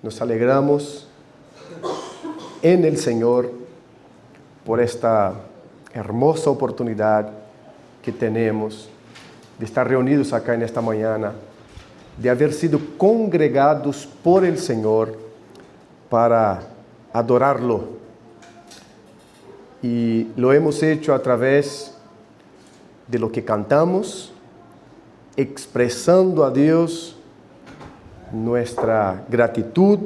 Nos alegramos en el Señor por esta hermosa oportunidad que tenemos de estar reunidos acá en esta mañana, de haber sido congregados por el Señor para adorarlo. Y lo hemos hecho a través de lo que cantamos, expresando a Dios nuestra gratitud,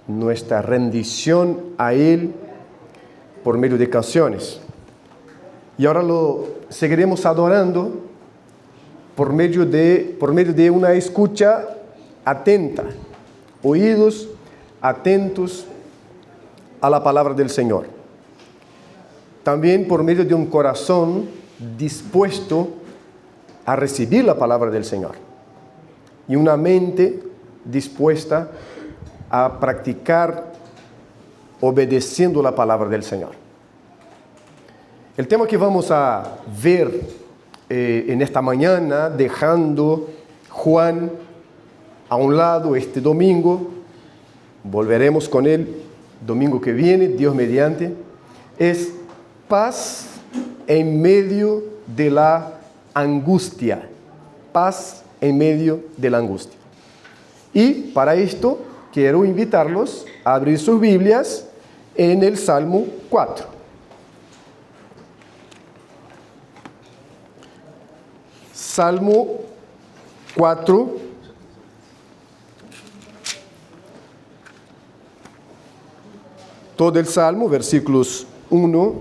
nuestra rendición a Él por medio de canciones. Y ahora lo seguiremos adorando por medio de una escucha atenta, oídos atentos a la palabra del Señor. También por medio de un corazón dispuesto a recibir la palabra del Señor y una mente dispuesta a practicar obedeciendo la palabra del Señor. El tema que vamos a ver en esta mañana, dejando Juan a un lado este domingo, volveremos con él domingo que viene, Dios mediante, es paz en medio de la angustia. Paz en medio de la angustia. Y para esto quiero invitarlos a abrir sus Biblias en el Salmo 4. Salmo 4. Todo el Salmo, versículos 1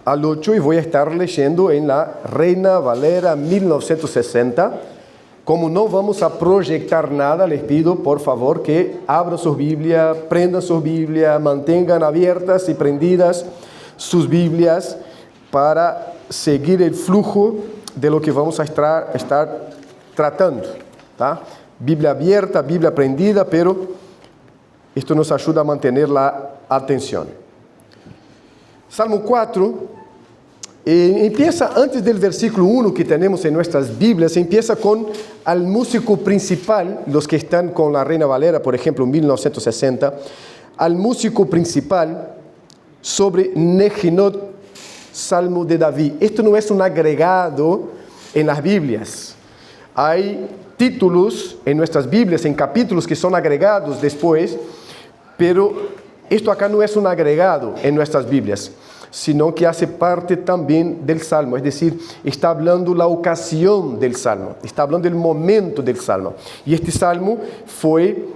al 8, y voy a estar leyendo en la Reina Valera 1960. Como no vamos a proyectar nada, les pido por favor que abran sus Biblias, prendan sus Biblias, mantengan abiertas y prendidas sus Biblias para seguir el flujo de lo que vamos a estar tratando, ¿tá? Biblia abierta, Biblia prendida, pero esto nos ayuda a mantener la atención. Salmo 4 empieza antes del versículo 1 que tenemos en nuestras Biblias, empieza con al músico principal, los que están con la Reina Valera, por ejemplo, en 1960, al músico principal sobre Nehinot, Salmo de David. Esto no es un agregado en las Biblias. Hay títulos en nuestras Biblias, en capítulos que son agregados después, pero esto acá no es un agregado en nuestras Biblias, sino que hace parte también del Salmo, es decir, está hablando la ocasión del Salmo, está hablando el momento del Salmo. Y este Salmo fue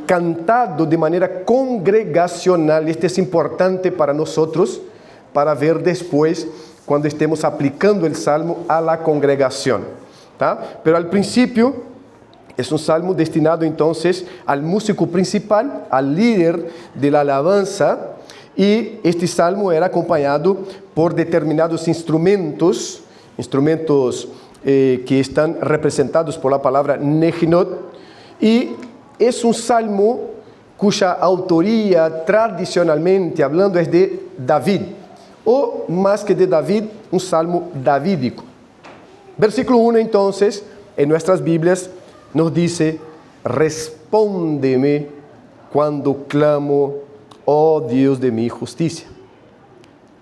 cantado de manera congregacional. Este es importante para nosotros, para ver después cuando estemos aplicando el Salmo a la congregación, ¿tá? Pero al principio es un salmo destinado entonces al músico principal, al líder de la alabanza, y este salmo era acompañado por determinados instrumentos que están representados por la palabra Nehinot, y es un salmo cuya autoría tradicionalmente hablando es de David, o más que de David, un salmo davídico. Versículo 1 entonces, en nuestras Biblias, nos dice: respóndeme cuando clamo, oh Dios de mi justicia.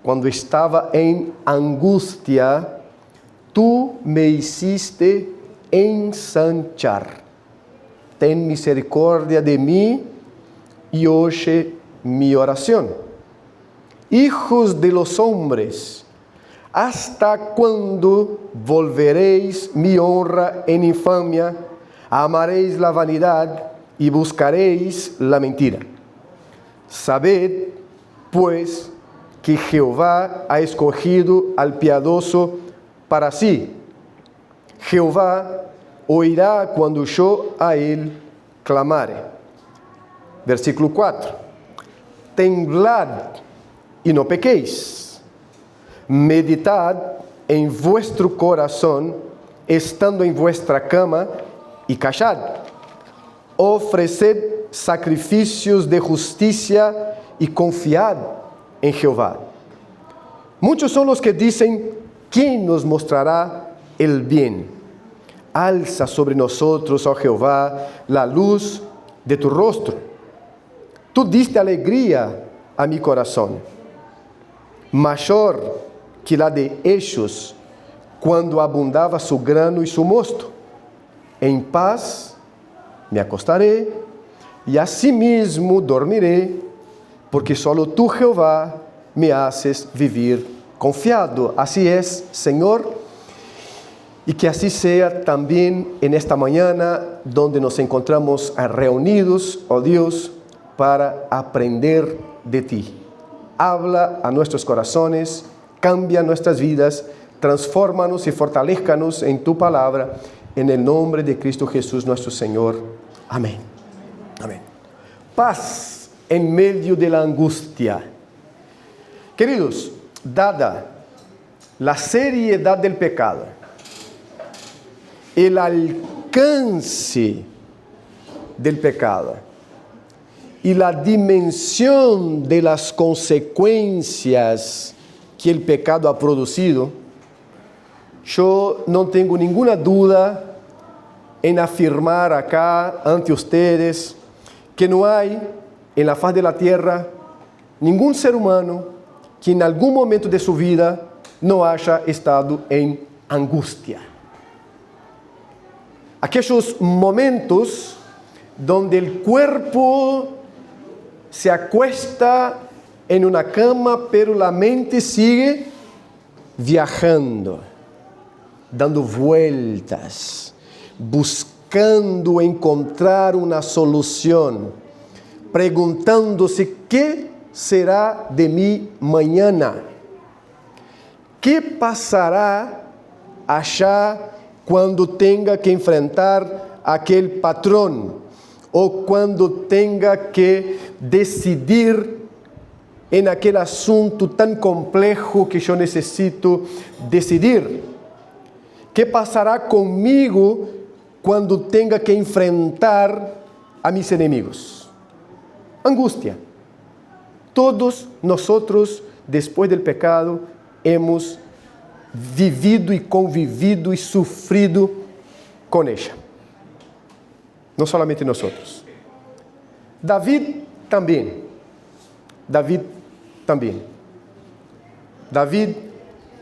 Cuando estaba en angustia, tú me hiciste ensanchar. Ten misericordia de mí y oye mi oración. Hijos de los hombres, ¿hasta cuándo volveréis mi honra en infamia? Amaréis la vanidad y buscaréis la mentira. Sabed, pues, que Jehová ha escogido al piadoso para sí. Jehová oirá cuando yo a él clamare. Versículo 4. Temblad y no pequéis. Meditad en vuestro corazón, estando en vuestra cama, y callad. Ofreced sacrificios de justicia y confiad en Jehová. Muchos son los que dicen: ¿quién nos mostrará el bien? Alza sobre nosotros, oh Jehová, la luz de tu rostro. Tú diste alegría a mi corazón, mayor que la de ellos cuando abundaba su grano y su mosto. En paz me acostaré y asimismo dormiré, porque solo tú, Jehová, me haces vivir confiado. Así es, Señor, y que así sea también en esta mañana donde nos encontramos reunidos, oh Dios, para aprender de ti. Habla a nuestros corazones, cambia nuestras vidas, transfórmanos y fortalézcanos en tu palabra, en el nombre de Cristo Jesús nuestro Señor. Amén. Amén. Paz en medio de la angustia. Queridos, dada la seriedad del pecado, el alcance del pecado y la dimensión de las consecuencias que el pecado ha producido, yo no tengo ninguna duda en afirmar acá ante ustedes que no hay en la faz de la tierra ningún ser humano que en algún momento de su vida no haya estado en angustia. Aquellos momentos donde el cuerpo se acuesta en una cama, pero la mente sigue viajando, dando vueltas, buscando encontrar una solución, preguntándose qué será de mí mañana, qué pasará allá cuando tenga que enfrentar a aquel patrón o cuando tenga que decidir en aquel asunto tan complejo que yo necesito decidir. ¿Qué pasará conmigo cuando tenga que enfrentar a mis enemigos? Angustia. Todos nosotros, después del pecado, hemos vivido y convivido y sufrido con ella. No solamente nosotros. David también. David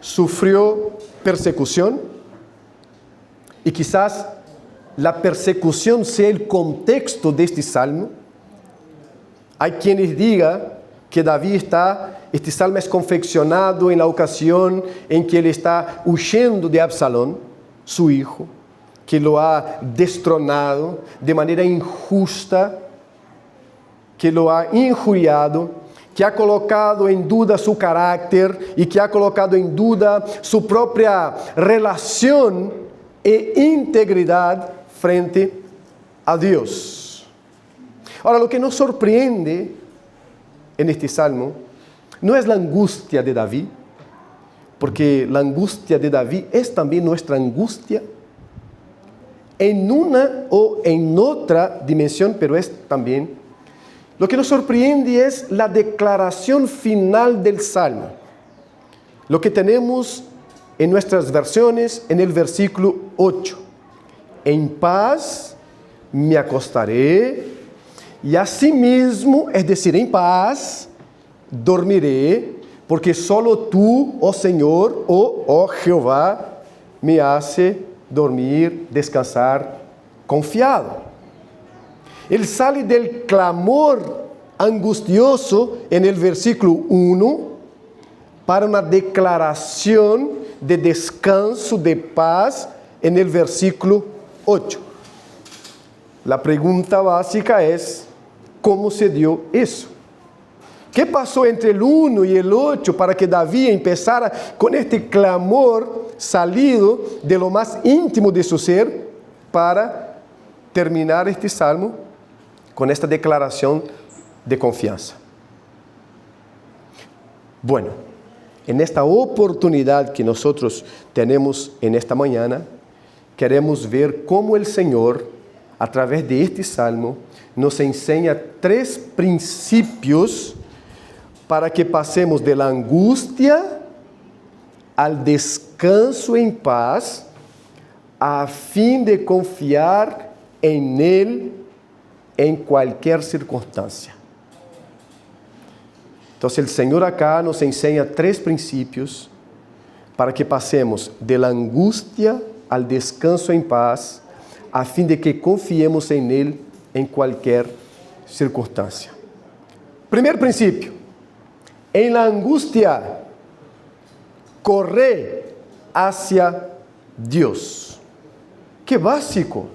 sufrió persecución y quizás la persecución sea el contexto de este salmo. Hay quienes digan que este salmo es confeccionado en la ocasión en que él está huyendo de Absalón, su hijo, que lo ha destronado de manera injusta, que lo ha injuriado, que ha colocado en duda su carácter y que ha colocado en duda su propia relación e integridad frente a Dios. Ahora, lo que nos sorprende en este salmo no es la angustia de David, porque la angustia de David es también nuestra angustia en una o en otra dimensión, pero es también. Lo que nos sorprende es la declaración final del salmo. Lo que tenemos en nuestras versiones en el versículo 8. En paz me acostaré y asimismo, es decir, en paz, dormiré, porque solo tú, oh Señor, oh Jehová, me hace dormir, descansar, confiado. Él sale del clamor angustioso en el versículo 1 para una declaración de descanso, de paz en el versículo 8. La pregunta básica es, ¿cómo se dio eso? ¿Qué pasó entre el 1 y el 8 para que David empezara con este clamor salido de lo más íntimo de su ser para terminar este salmo con esta declaración de confianza? Bueno, en esta oportunidad que nosotros tenemos en esta mañana, queremos ver cómo el Señor, a través de este salmo, nos enseña 3 principios para que pasemos de la angustia al descanso en paz, a fin de confiar en Él en cualquier circunstancia. Entonces el Señor acá nos enseña 3 principios para que pasemos de la angustia al descanso en paz, a fin de que confiemos en Él en cualquier circunstancia. Primer principio: en la angustia, corre hacia Dios. Qué básico.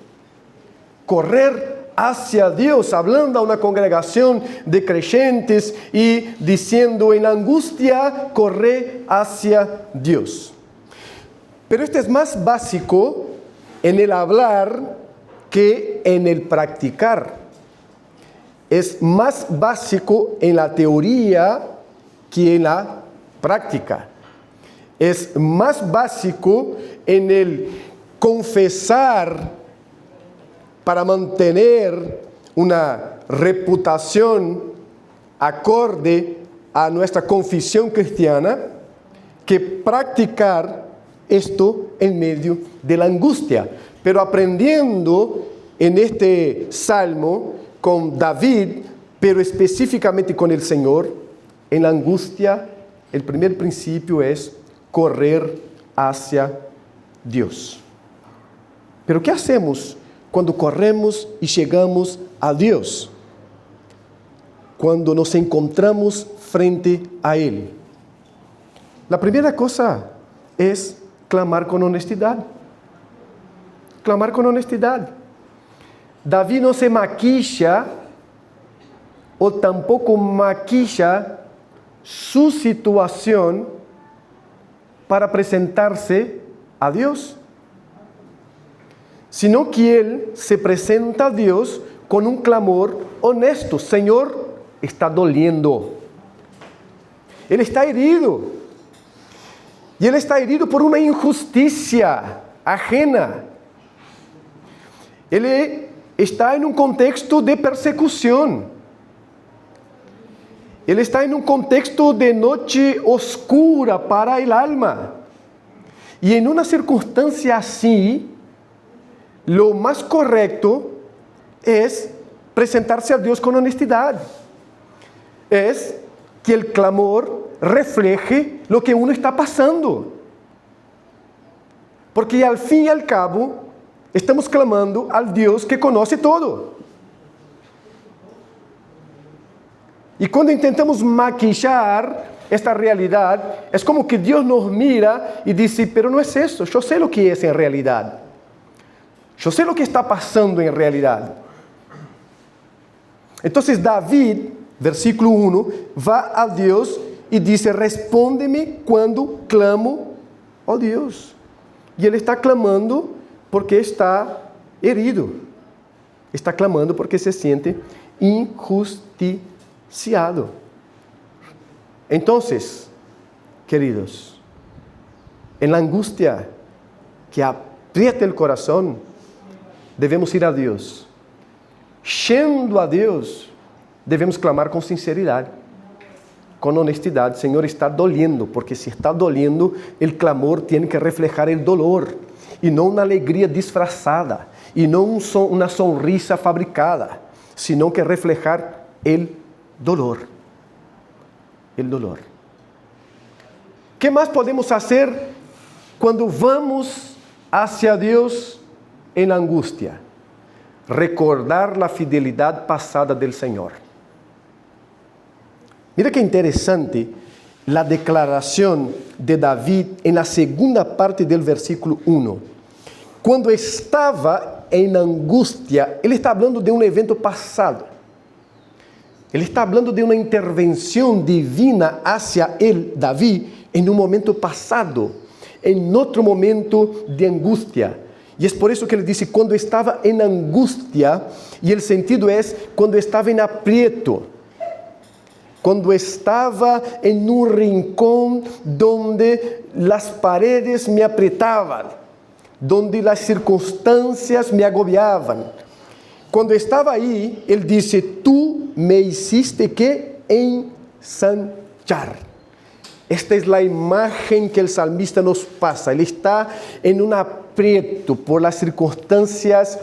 Correr hacia Dios, hablando a una congregación de creyentes y diciendo: en la angustia, corre hacia Dios. Pero esto es más básico en el hablar que en el practicar. Es más básico en la teoría que en la práctica. Es más básico en el confesar para mantener una reputación acorde a nuestra confesión cristiana, que practicar esto en medio de la angustia. Pero aprendiendo en este salmo con David, pero específicamente con el Señor, en la angustia, el primer principio es correr hacia Dios. Pero ¿qué hacemos cuando corremos y llegamos a Dios? Cuando nos encontramos frente a Él. La primera cosa es clamar con honestidad. Clamar con honestidad. David no se maquilla o tampoco maquilla su situación para presentarse a Dios, sino que él se presenta a Dios con un clamor honesto. Señor, está doliendo. Él está herido. Y él está herido por una injusticia ajena. Él está en un contexto de persecución. Él está en un contexto de noche oscura para el alma. Y en una circunstancia así, lo más correcto es presentarse a Dios con honestidad. Es que el clamor refleje lo que uno está pasando. Porque al fin y al cabo, estamos clamando al Dios que conoce todo. Y cuando intentamos maquillar esta realidad, es como que Dios nos mira y dice: pero no es eso, yo sé lo que es en realidad. Yo sé lo que está pasando en realidad. Entonces David, versículo 1, va a Dios y dice: respóndeme cuando clamo, oh Dios. Y él está clamando porque está herido. Está clamando porque se siente injusticiado. Entonces, queridos, en la angustia que aprieta el corazón, debemos ir a Dios. Yendo a Dios, debemos clamar con sinceridad, con honestidad: Señor, está doliendo, porque si está doliendo, el clamor tiene que reflejar el dolor, y no una alegría disfrazada, y no una sonrisa fabricada, sino que reflejar el dolor. El dolor. ¿Qué más podemos hacer cuando vamos hacia Dios en la angustia? Recordar la fidelidad pasada del Señor. Mira qué interesante la declaración de David en la segunda parte del versículo 1. Cuando estaba en angustia, él está hablando de un evento pasado. Él está hablando de una intervención divina hacia él, David, en un momento pasado, en otro momento de angustia. Y es por eso que él dice: cuando estaba en angustia, y el sentido es cuando estaba en aprieto, cuando estaba en un rincón donde las paredes me apretaban, donde las circunstancias me agobiaban. Cuando estaba ahí, él dice: tú me hiciste ¿qué? Ensanchar. Esta es la imagen que el salmista nos pasa. Él está en un aprieto por las circunstancias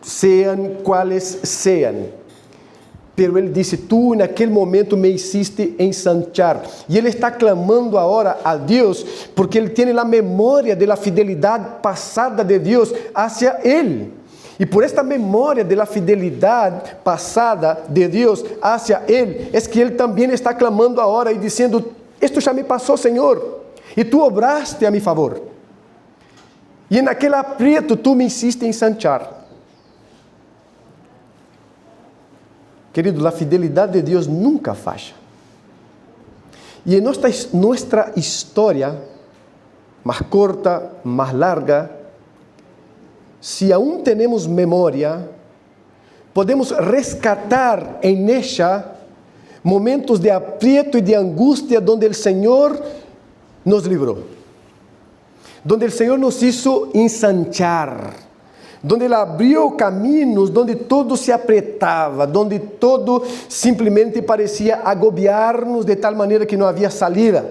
sean cuales sean. Pero Él dice, tú en aquel momento me hiciste ensanchar. Y Él está clamando ahora a Dios porque Él tiene la memoria de la fidelidad pasada de Dios hacia Él. Y por esta memoria de la fidelidad pasada de Dios hacia Él, es que Él también está clamando ahora y diciendo, esto ya me pasó, Señor, y tú obraste a mi favor. Y en aquel aprieto tú me hiciste ensanchar. Querido, la fidelidad de Dios nunca falla. Y en nuestra historia, más corta, más larga, si aún tenemos memoria, podemos rescatar en ella momentos de aprieto y de angustia donde el Señor nos libró, donde el Señor nos hizo ensanchar, donde Él abrió caminos, donde todo se apretaba, donde todo simplesmente parecía agobiarnos de tal manera que no había salida.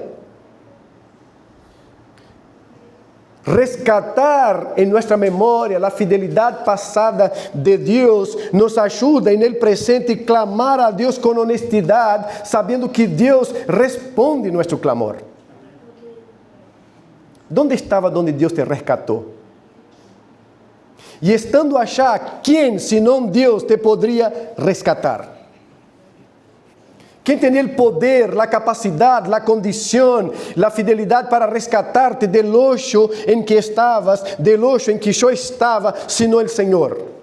Rescatar en nuestra memoria la fidelidad pasada de Dios nos ayuda en el presente clamar a Dios con honestidad, sabiendo que Dios responde nuestro clamor. ¿Dónde estaba donde Dios te rescató? Y estando allá, ¿quién, sino Dios, te podría rescatar? ¿Quién tenía el poder, la capacidad, la condición, la fidelidad para rescatarte del hoyo en que estabas, del hoyo en que yo estaba, sino el Señor?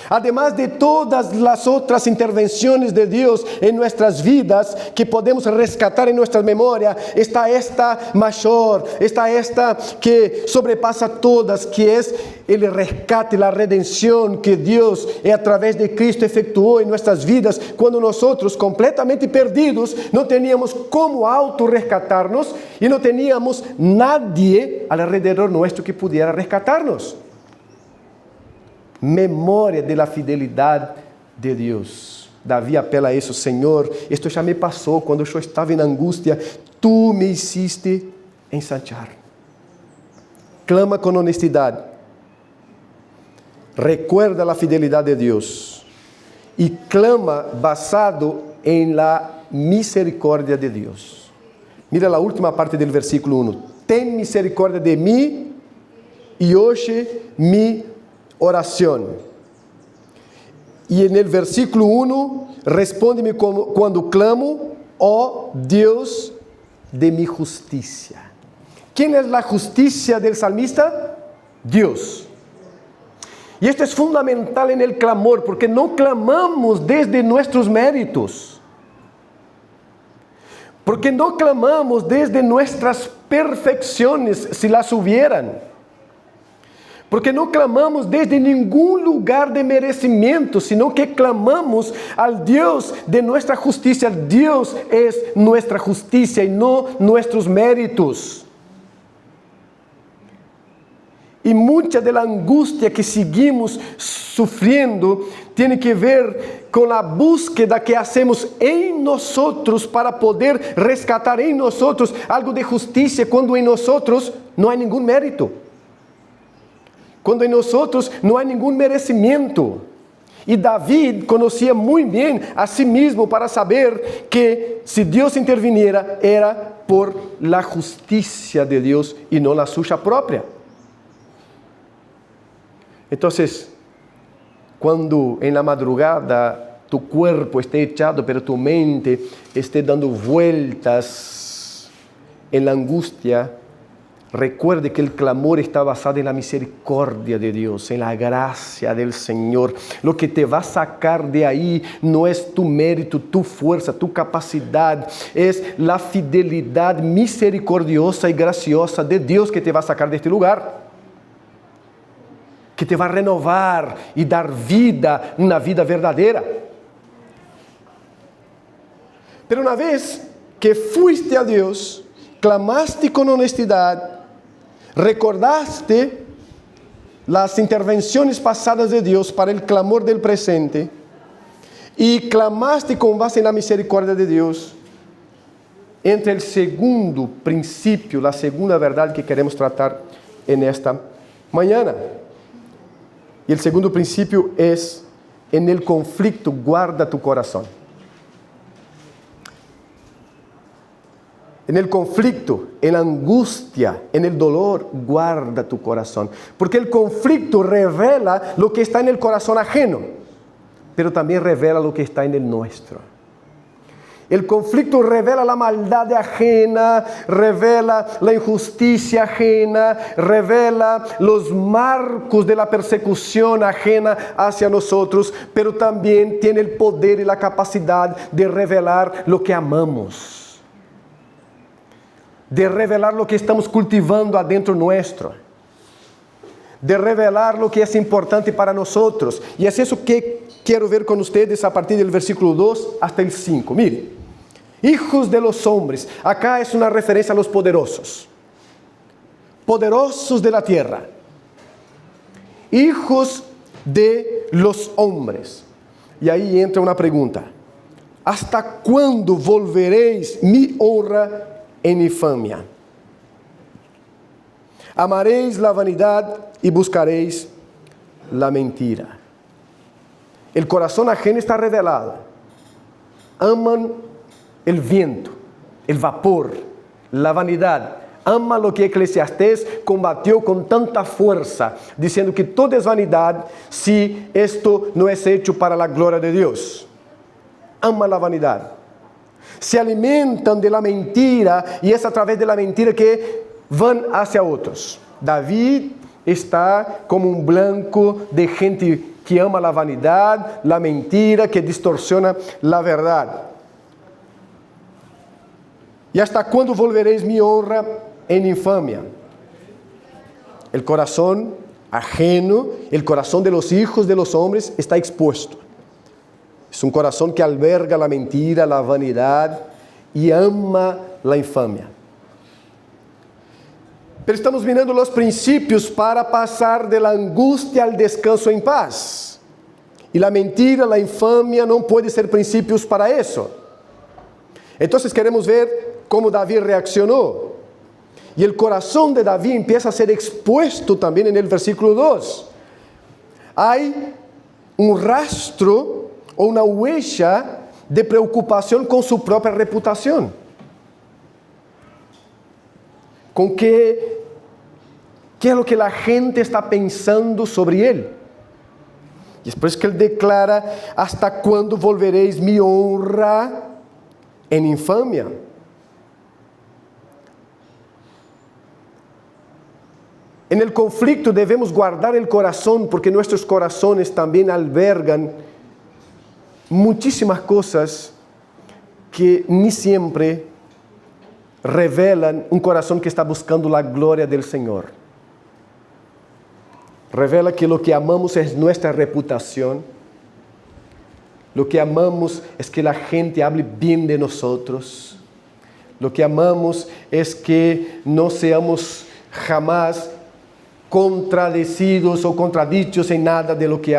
Además de todas las otras intervenciones de Dios en nuestras vidas que podemos rescatar en nuestra memoria, está esta mayor, está esta que sobrepasa todas, que es el rescate, la redención que Dios a través de Cristo efectuó en nuestras vidas cuando nosotros, completamente perdidos, no teníamos cómo autorrescatarnos y no teníamos nadie alrededor nuestro que pudiera rescatarnos. Memoria de la fidelidad de Dios. Davi apela a eso, Señor, esto ya me pasó cuando yo estaba en angustia, tú me hiciste ensanchar. Clama con honestidad. Recuerda la fidelidad de Dios y clama basado en la misericordia de Dios. Mira la última parte del versículo 1. Ten misericordia de mí y oye mi oración. Y en el versículo 1, respóndeme cuando clamo, oh Dios de mi justicia. ¿Quién es la justicia del salmista? Dios. Y esto es fundamental en el clamor, porque no clamamos desde nuestros méritos. Porque no clamamos desde nuestras perfecciones, si las hubieran. Porque no clamamos desde ningún lugar de merecimiento, sino que clamamos al Dios de nuestra justicia. Dios es nuestra justicia y no nuestros méritos. Y mucha de la angustia que seguimos sufriendo tiene que ver con la búsqueda que hacemos en nosotros para poder rescatar en nosotros algo de justicia cuando en nosotros no hay ningún mérito. Cuando en nosotros no hay ningún merecimiento. Y David conocía muy bien a sí mismo para saber que si Dios interviniera era por la justicia de Dios y no la suya propia. Entonces, cuando en la madrugada tu cuerpo esté echado, pero tu mente esté dando vueltas en la angustia, recuerde que el clamor está basado en la misericordia de Dios, en la gracia del Señor. Lo que te va a sacar de ahí no es tu mérito, tu fuerza, tu capacidad. Es la fidelidad misericordiosa y graciosa de Dios que te va a sacar de este lugar. Que te va a renovar y dar vida, una vida verdadera. Pero una vez que fuiste a Dios, clamaste con honestidad, recordaste las intervenciones pasadas de Dios para el clamor del presente y clamaste con base en la misericordia de Dios, entra el segundo principio, la segunda verdad que queremos tratar en esta mañana. Y el segundo principio es, en el conflicto guarda tu corazón. En el conflicto, en la angustia, en el dolor, guarda tu corazón. Porque el conflicto revela lo que está en el corazón ajeno, pero también revela lo que está en el nuestro. El conflicto revela la maldad ajena, revela la injusticia ajena, revela los marcos de la persecución ajena hacia nosotros, pero también tiene el poder y la capacidad de revelar lo que amamos, de revelar lo que estamos cultivando adentro nuestro, de revelar lo que es importante para nosotros. Y es eso que quiero ver con ustedes a partir del versículo 2 hasta el 5. Mire, hijos de los hombres, acá es una referencia a los poderosos, poderosos de la tierra, hijos de los hombres. Y ahí entra una pregunta: ¿hasta cuándo volveréis mi honra en infamia? Amaréis la vanidad y buscaréis la mentira. El corazón ajeno está revelado. Aman el viento, el vapor, la vanidad. Ama lo que Eclesiastés combatió con tanta fuerza, diciendo que todo es vanidad si esto no es hecho para la gloria de Dios. Ama la vanidad. Se alimentan de la mentira y es a través de la mentira que van hacia otros. David está como un blanco de gente que ama la vanidad, la mentira, que distorsiona la verdad. ¿Y hasta cuándo volveréis mi honra en infamia? El corazón ajeno, el corazón de los hijos de los hombres está expuesto. Es un corazón que alberga la mentira, la vanidad y ama la infamia. Pero estamos mirando los principios para pasar de la angustia al descanso en paz. Y la mentira, la infamia no pueden ser principios para eso. Entonces queremos ver cómo David reaccionó. Y el corazón de David empieza a ser expuesto también en el versículo 2. Hay un rastro o una huella de preocupación con su propia reputación. Con qué es lo que la gente está pensando sobre él. Y después que él declara: ¿hasta cuándo volveréis mi honra en infamia? En el conflicto debemos guardar el corazón, porque nuestros corazones también albergan muchísimas cosas que ni siempre revelan un corazón que está buscando la gloria del Señor. Revela que lo que amamos es nuestra reputación. Lo que amamos es que la gente hable bien de nosotros. Lo que amamos es que no seamos jamás contradecidos o contradichos en nada de lo que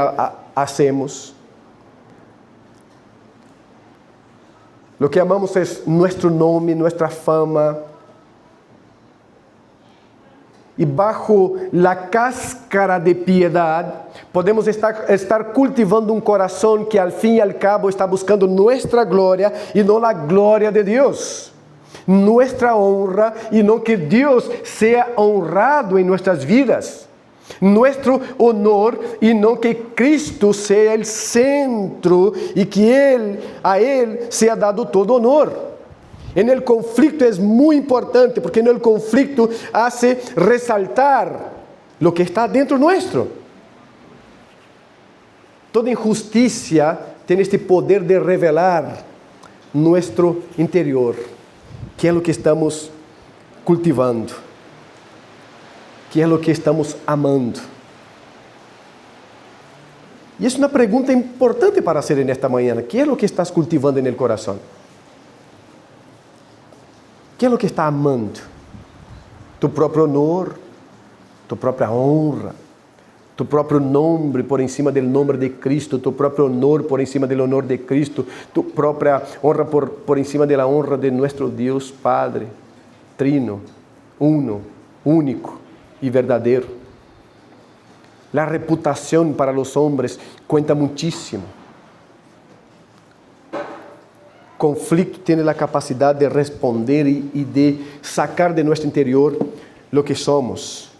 hacemos. Lo que amamos es nuestro nombre, nuestra fama. Y bajo la cáscara de piedad podemos estar cultivando un corazón que al fin y al cabo está buscando nuestra gloria y no la gloria de Dios. Nuestra honra y no que Dios sea honrado en nuestras vidas. Nuestro honor y no que Cristo sea el centro y que a Él sea dado todo honor. En el conflicto es muy importante, porque en el conflicto hace resaltar lo que está dentro nuestro. Toda injusticia tiene este poder de revelar nuestro interior. ¿Qué es lo que estamos cultivando? ¿Qué es lo que estamos amando? Y es una pregunta importante para hacer en esta mañana. ¿Qué es lo que estás cultivando en el corazón? ¿Qué es lo que está amando? Tu propio honor, tu propia honra, tu propio nombre por encima del nombre de Cristo, tu propio honor por encima del honor de Cristo, tu propia honra por encima de la honra de nuestro Dios Padre, trino, uno, único y verdadero. La reputación para los hombres cuenta muchísimo. Conflicto tiene la capacidad de responder y de sacar de nuestro interior lo que somos.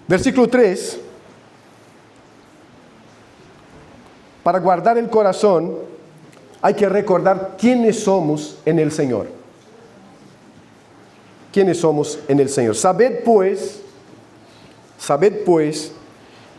Versículo 3. Para guardar el corazón hay que recordar quiénes somos en el Señor. ¿Quiénes somos en el Señor? Sabed pues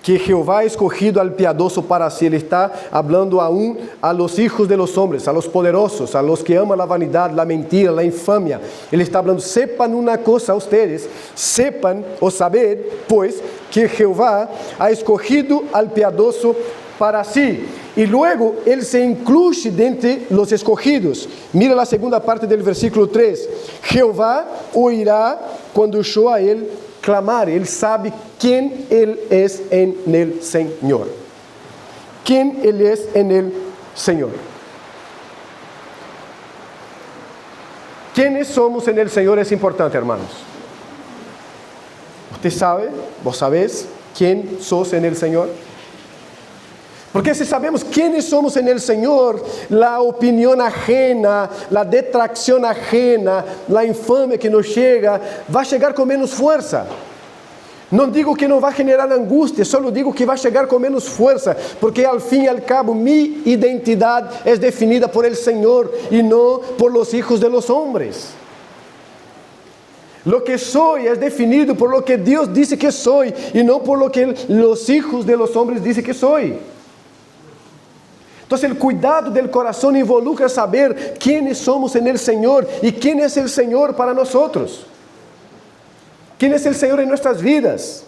que Jehová ha escogido al piadoso para sí. Él está hablando aún a los hijos de los hombres, a los poderosos, a los que aman la vanidad, la mentira, la infamia. Él está hablando, sepan una cosa ustedes, sepan o sabed pues que Jehová ha escogido al piadoso para sí. Y luego Él se incluye dentre los escogidos. Mira la segunda parte del versículo 3. Jehová oirá cuando yo a Él clamar. Él sabe quién Él es en el Señor. ¿Quién Él es en el Señor? ¿Quiénes somos en el Señor? Es importante, hermanos. ¿Usted sabe? ¿Vos sabés quién sos en el Señor? Porque si sabemos quiénes somos en el Señor, la opinión ajena, la detracción ajena, la infamia que nos llega, va a llegar con menos fuerza. No digo que no va a generar angustia, solo digo que va a llegar con menos fuerza, porque al fin y al cabo mi identidad es definida por el Señor y no por los hijos de los hombres. Lo que soy es definido por lo que Dios dice que soy y no por lo que los hijos de los hombres dicen que soy. Entonces el cuidado del corazón involucra saber quiénes somos en el Señor y quién es el Señor para nosotros. ¿Quién es el Señor en nuestras vidas?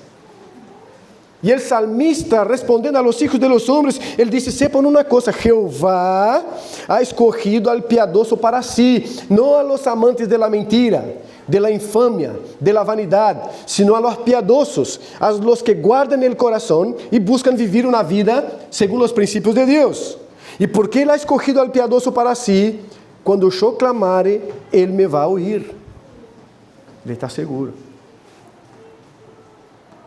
Y el salmista, respondiendo a los hijos de los hombres, él dice, sepan una cosa, Jehová ha escogido al piadoso para sí, no a los amantes de la mentira, de la infamia, de la vanidad, sino a los piadosos, a los que guardan el corazón y buscan vivir una vida según los principios de Dios. ¿Y por qué Él ha escogido al piadoso para sí? Cuando yo clamare, Él me va a oír. Ele está seguro.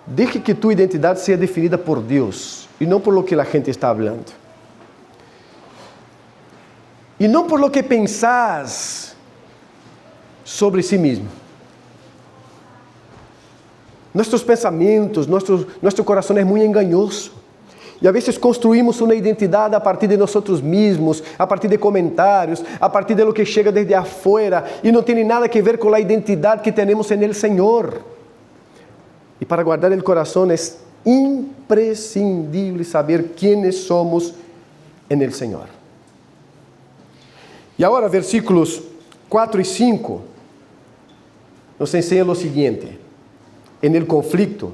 Deje que tu identidad sea definida por Dios y no por lo que la gente está hablando. Y no por lo que pensás sobre sí mismo. Nuestros pensamientos, nuestro corazón es muy engañoso. E a vezes construímos uma identidade a partir de nós mesmos, a partir de comentários, a partir de lo que chega desde afuera, e não tem nada a ver com a identidade que temos en el Senhor. E para guardar o coração é imprescindível saber quienes somos en el Senhor. E agora, versículos 4 e 5, nos ensinam o seguinte: en el conflicto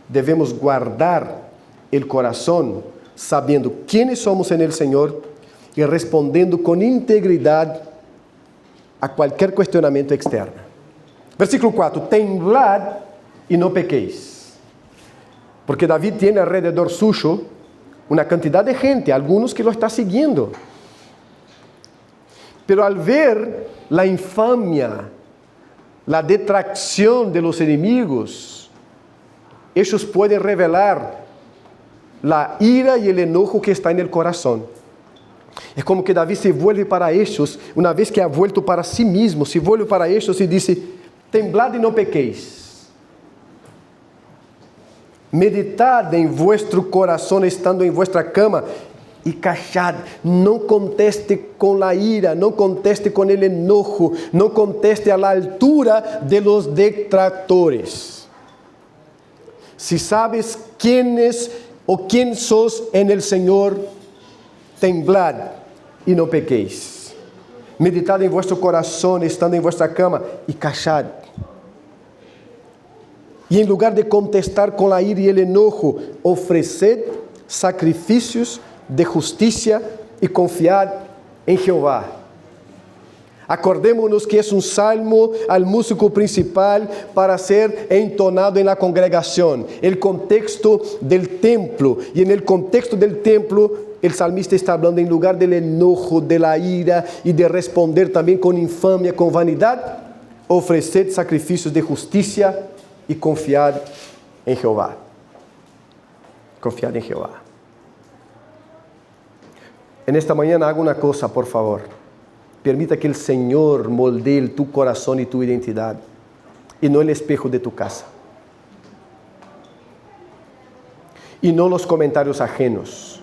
devemos guardar el corazón, sabiendo quiénes somos en el Señor y respondiendo con integridad a cualquier cuestionamiento externo. Versículo 4, temblad y no pequéis. Porque David tiene alrededor suyo una cantidad de gente, algunos que lo está siguiendo. Pero al ver la infamia, la detracción de los enemigos, ellos pueden revelar la ira y el enojo que está en el corazón. Es como que David se vuelve para ellos, una vez que ha vuelto para sí mismo, se vuelve para ellos y dice, temblad y no pequéis. Meditad en vuestro corazón estando en vuestra cama y callad. No conteste con la ira, no conteste con el enojo, no conteste a la altura de los detractores. Si sabes quién sos en el Señor, temblad y no pequéis. Meditad en vuestro corazón, estando en vuestra cama, y callad. Y en lugar de contestar con la ira y el enojo, ofreced sacrificios de justicia y confiad en Jehová. Acordémonos que es un salmo al músico principal para ser entonado en la congregación. El contexto del templo. Y en el contexto del templo, el salmista está hablando en lugar del enojo, de la ira y de responder también con infamia, con vanidad. Ofreced sacrificios de justicia y confiad en Jehová. Confiad en Jehová. En esta mañana haga una cosa, por favor. Permita que el Señor moldee tu corazón y tu identidad, y no el espejo de tu casa. Y no los comentarios ajenos.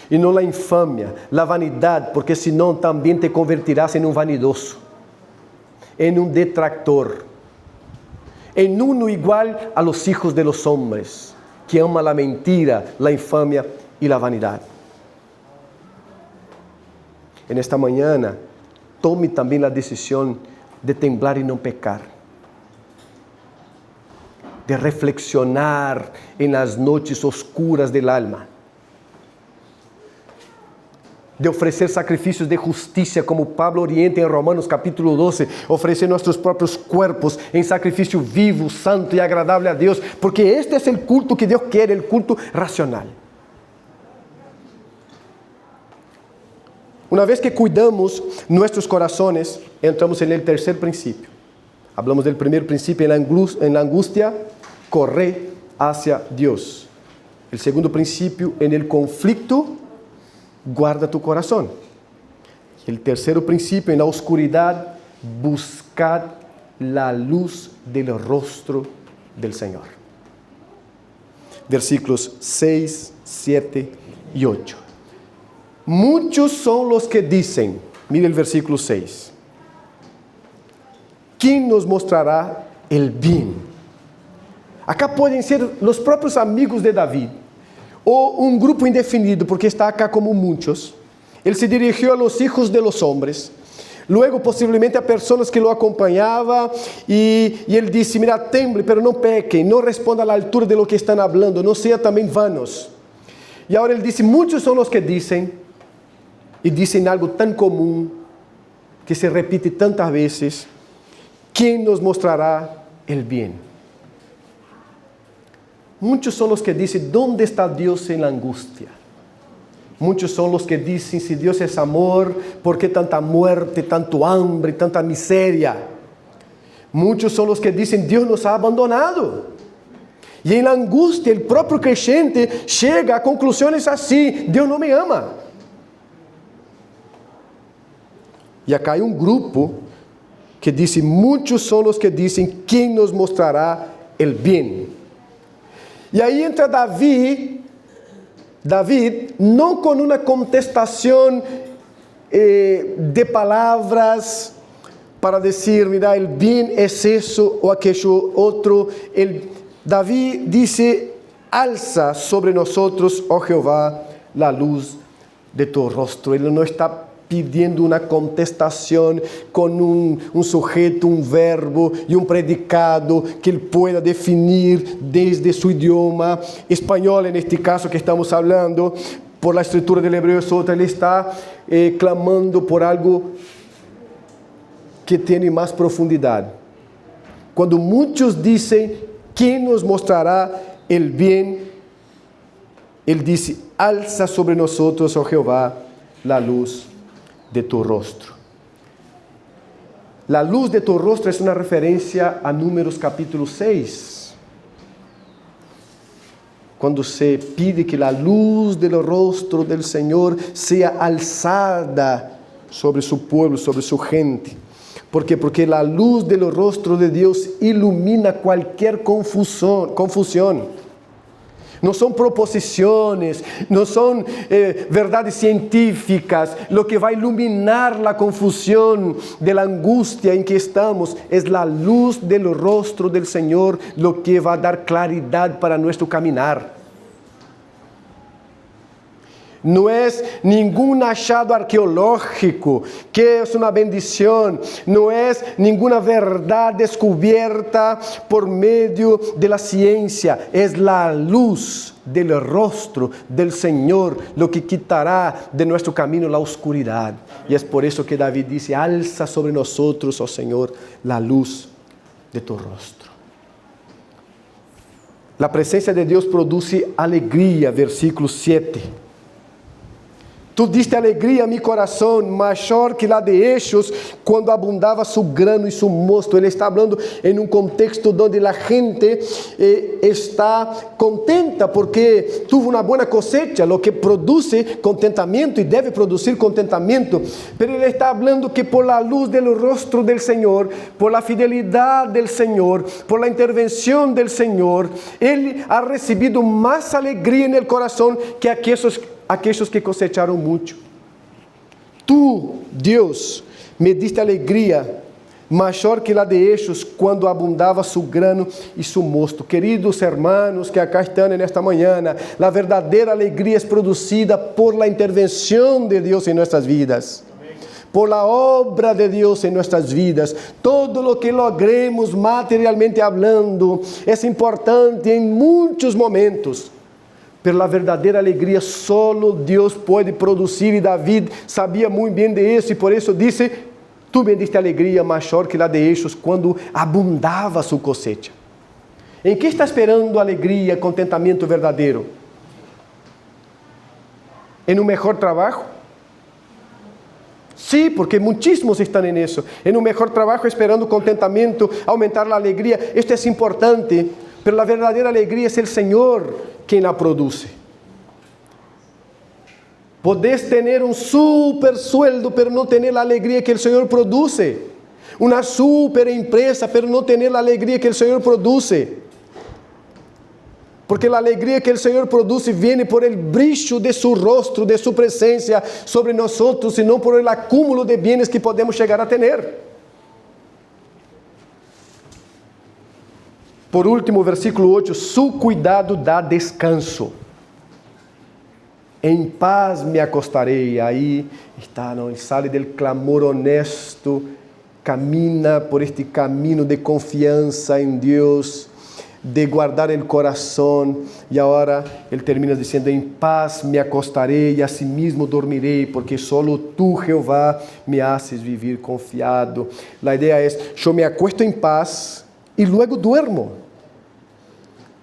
Y no la infamia, la vanidad, porque senão también te convertirás en un vanidoso, en un detractor, en uno igual a los hijos de los hombres, que ama la mentira, la infamia y la vanidad. En esta mañana, tome también la decisión de temblar y no pecar, de reflexionar en las noches oscuras del alma, de ofrecer sacrificios de justicia, como Pablo orienta en Romanos capítulo 12, ofrecer nuestros propios cuerpos en sacrificio vivo, santo y agradable a Dios, porque este es el culto que Dios quiere, el culto racional. Una vez que cuidamos nuestros corazones, entramos en el tercer principio. Hablamos del primer principio en la angustia, corre hacia Dios. El segundo principio, en el conflicto, guarda tu corazón. El tercer principio, en la oscuridad, buscad la luz del rostro del Señor. Versículos 6, 7 y 8. Muchos son los que dicen, mire el versículo 6, ¿quién nos mostrará el bien? Acá pueden ser los propios amigos de David, o un grupo indefinido, porque está acá como muchos. Él se dirigió a los hijos de los hombres, luego posiblemente a personas que lo acompañaban, y él dice, mira, temble, pero no pequen, no responda a la altura de lo que están hablando, no sean también vanos. Y ahora él dice, muchos son los que dicen, y dicen algo tan común, que se repite tantas veces, ¿quién nos mostrará el bien? Muchos son los que dicen, ¿dónde está Dios en la angustia? Muchos son los que dicen, si Dios es amor, ¿por qué tanta muerte, tanto hambre, tanta miseria? Muchos son los que dicen, Dios nos ha abandonado. Y en la angustia, el propio creyente llega a conclusiones así, Dios no me ama. Y acá hay un grupo que dice, muchos son los que dicen, ¿quién nos mostrará el bien? Y ahí entra David, no con una contestación de palabras para decir, mira, el bien es eso o aquello otro. David dice, alza sobre nosotros, oh Jehová, la luz de tu rostro. Él no está pidiendo una contestación con un sujeto, un verbo y un predicado que él pueda definir desde su idioma español, en este caso que estamos hablando, por la estructura del hebreo es otra. Él está clamando por algo que tiene más profundidad. Cuando muchos dicen, ¿quién nos mostrará el bien? Él dice, alza sobre nosotros, oh Jehová, la luz de tu rostro. La luz de tu rostro es una referencia a Números capítulo 6. Cuando se pide que la luz del rostro del Señor sea alzada sobre su pueblo, sobre su gente. ¿Por qué? Porque la luz del rostro de Dios ilumina cualquier confusión. No son proposiciones, no son verdades científicas. Lo que va a iluminar la confusión de la angustia en que estamos es la luz del rostro del Señor, lo que va a dar claridad para nuestro caminar. No es ningún hallado arqueológico, que es una bendición. No es ninguna verdad descubierta por medio de la ciencia. Es la luz del rostro del Señor lo que quitará de nuestro camino la oscuridad. Y es por eso que David dice, alza sobre nosotros, oh Señor, la luz de tu rostro. La presencia de Dios produce alegría, versículo 7. Tú diste alegría a mi corazón, mayor que la de ellos, cuando abundaba su grano y su mosto. Él está hablando en un contexto donde la gente está contenta porque tuvo una buena cosecha, lo que produce contentamiento y debe producir contentamiento. Pero él está hablando que por la luz del rostro del Señor, por la fidelidad del Señor, por la intervención del Señor, él ha recibido más alegría en el corazón que aquellos que cosecharon mucho. Tú, Dios, me diste alegría mayor que la de ellos cuando abundaba su grano y su mosto. Queridos hermanos que acá están en esta mañana, la verdadera alegría es producida por la intervención de Dios en nuestras vidas, por la obra de Dios en nuestras vidas. Todo lo que logremos materialmente hablando es importante en muchos momentos, pero la verdadera alegría solo Dios puede producir, y David sabía muy bien de eso, y por eso dice: tú me diste alegría mayor que la de ellos cuando abundaba su cosecha. ¿En qué está esperando alegría, contentamiento verdadero? ¿En un mejor trabajo? Sí, porque muchísimos están en eso. En un mejor trabajo, esperando contentamiento, aumentar la alegría. Esto es importante, pero la verdadera alegría es el Señor quien la produce. Podés tener un super sueldo, pero no tener la alegría que el Señor produce. Una super empresa, pero no tener la alegría que el Señor produce. Porque la alegría que el Señor produce viene por el brillo de su rostro, de su presencia sobre nosotros, y no por el acúmulo de bienes que podemos llegar a tener. Por último, versículo 8, su cuidado da descanso. En paz me acostaré. Ahí está, ¿no? Él sale del clamor honesto, camina por este camino de confianza en Dios, de guardar el corazón, y ahora él termina diciendo: en paz me acostaré y asimismo dormiré, porque solo tú, Jehová, me haces vivir confiado. La idea es: yo me acuesto en paz y luego duermo,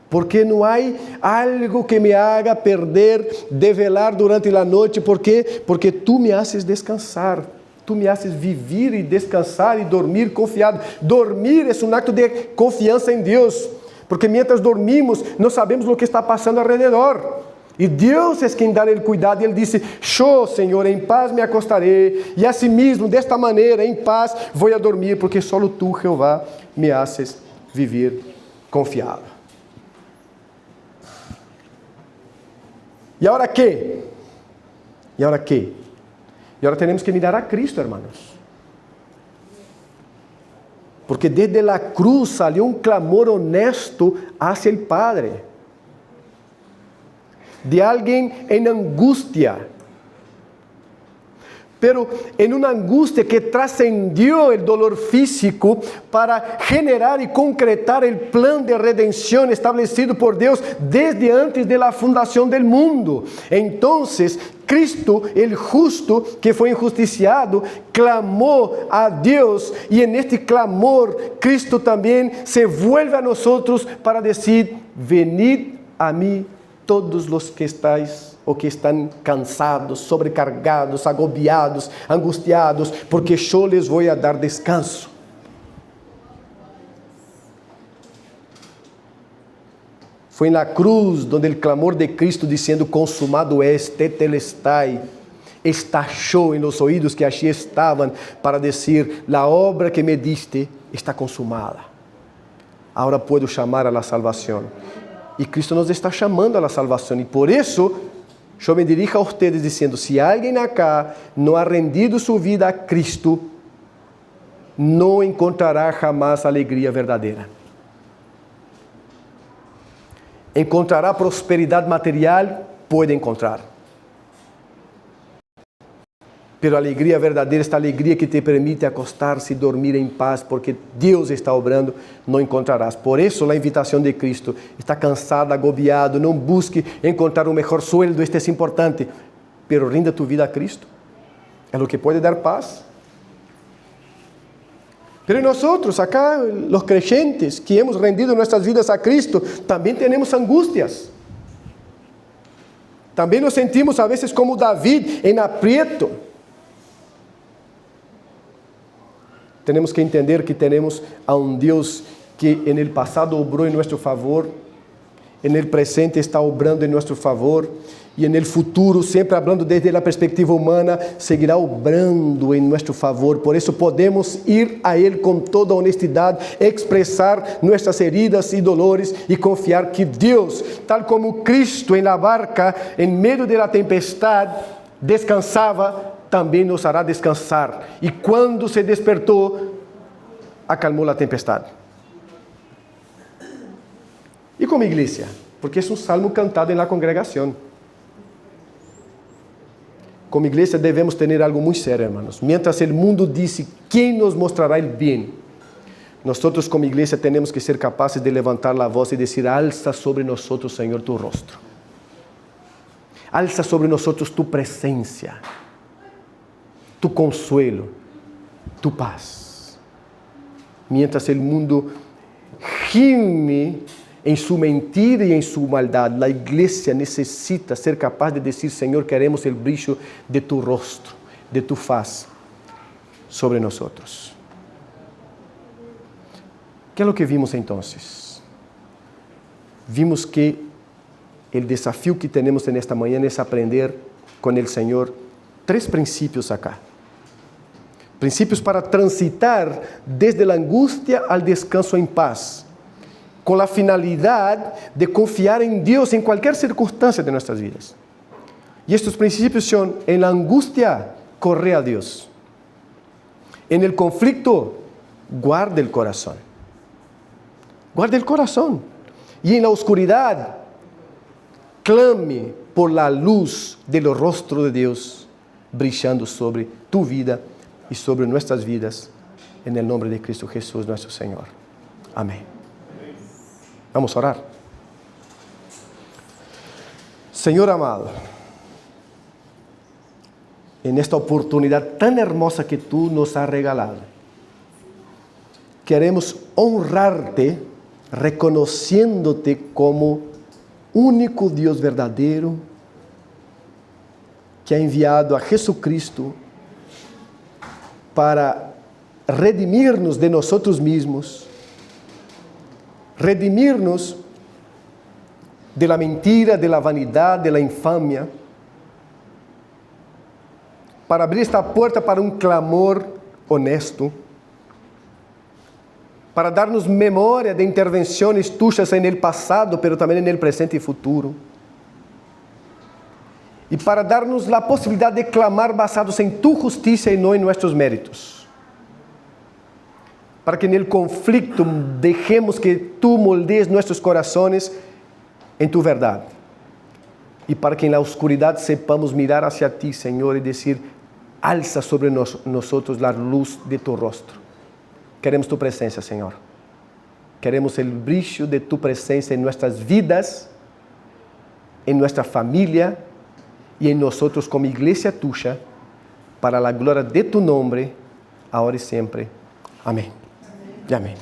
porque no hay algo que me haga perder de velar durante la noche. ¿Por qué? Porque tú me haces descansar, tú me haces vivir y descansar y dormir confiado. Dormir es un acto de confianza en Dios, porque mientras dormimos no sabemos lo que está pasando alrededor. Y Dios es quien da el cuidado, y Él dice: yo, Señor, en paz me acostaré, y asimismo, de esta manera, en paz voy a dormir, porque solo tú, Jehová, me haces vivir confiado. ¿Y ahora qué? ¿Y ahora qué? Y ahora tenemos que mirar a Cristo, hermanos. Porque desde la cruz salió un clamor honesto hacia el Padre, de alguien en angustia, pero en una angustia que trascendió el dolor físico para generar y concretar el plan de redención establecido por Dios desde antes de la fundación del mundo. Entonces, Cristo, el justo que fue injusticiado, clamó a Dios, y en este clamor, Cristo también se vuelve a nosotros para decir: venid a mí todos los que estáis o que están cansados, sobrecargados, agobiados, angustiados, porque yo les voy a dar descanso. Fue en la cruz donde el clamor de Cristo diciendo: consumado es, tetelestai, estalló en los oídos que allí estaban para decir: la obra que me diste está consumada. Ahora puedo llamar a la salvación. Y Cristo nos está llamando a la salvación, y por eso yo me dirijo a ustedes diciendo: si alguien acá no ha rendido su vida a Cristo, no encontrará jamás alegría verdadera. Encontrará prosperidad material, puede encontrar. Pero a alegría verdadeira, esta alegria que te permite acostar-se e dormir em paz, porque Deus está obrando, não encontrarás. Por isso, a invitação de Cristo: está cansado, agobiado, não busque encontrar um melhor sueldo, este é importante, pero rinda tu vida a Cristo. É o que pode dar paz. Pero nosotros, acá, los creyentes que hemos rendido nuestras vidas a Cristo, también tenemos angustias. También nos sentimos a veces como David en aprieto. Tenemos que entender que tenemos a un Dios que en el pasado obró en nuestro favor, en el presente está obrando en nuestro favor, y en el futuro, siempre hablando desde la perspectiva humana, seguirá obrando en nuestro favor. Por eso podemos ir a Él con toda honestidad, expresar nuestras heridas y dolores y confiar que Dios, tal como Cristo en la barca, en medio de la tempestad, descansaba, también nos hará descansar. Y cuando se despertó, acalmó la tempestad. Y como iglesia, porque es un salmo cantado en la congregación. Como iglesia debemos tener algo muy serio, hermanos. Mientras el mundo dice, ¿quién nos mostrará el bien? Nosotros como iglesia tenemos que ser capaces de levantar la voz y decir, alza sobre nosotros, Señor, tu rostro. Alza sobre nosotros tu presencia, tu consuelo, tu paz. Mientras el mundo gime en su mentira y en su maldad, la iglesia necesita ser capaz de decir, Señor, queremos el brillo de tu rostro, de tu faz sobre nosotros. ¿Qué es lo que vimos entonces? Vimos que el desafío que tenemos en esta mañana es aprender con el Señor 3 principios acá. Principios para transitar desde la angustia al descanso en paz, con la finalidad de confiar en Dios en cualquier circunstancia de nuestras vidas. Y estos principios son, en la angustia, corre a Dios. En el conflicto, guarda el corazón. Guarda el corazón. Y en la oscuridad, clame por la luz del rostro de Dios, brillando sobre tu vida y sobre nuestras vidas, en el nombre de Cristo Jesús, nuestro Señor. Amén. Vamos a orar. Señor amado, en esta oportunidad tan hermosa que tú nos has regalado, queremos honrarte reconociéndote como único Dios verdadero que ha enviado a Jesucristo para redimirnos de nosotros mismos, redimirnos de la mentira, de la vanidad, de la infamia, para abrir esta puerta para un clamor honesto, para darnos memoria de intervenciones tuyas en el pasado, pero también en el presente y futuro, y para darnos la posibilidad de clamar basados en tu justicia y no en nuestros méritos. Para que en el conflicto dejemos que tú moldees nuestros corazones en tu verdad. Y para que en la oscuridad sepamos mirar hacia ti, Señor, y decir, alza sobre nosotros la luz de tu rostro. Queremos tu presencia, Señor. Queremos el brillo de tu presencia en nuestras vidas, en nuestra familia y en nosotros como iglesia tuya, para la gloria de tu nombre, ahora y siempre. Amén. Amén.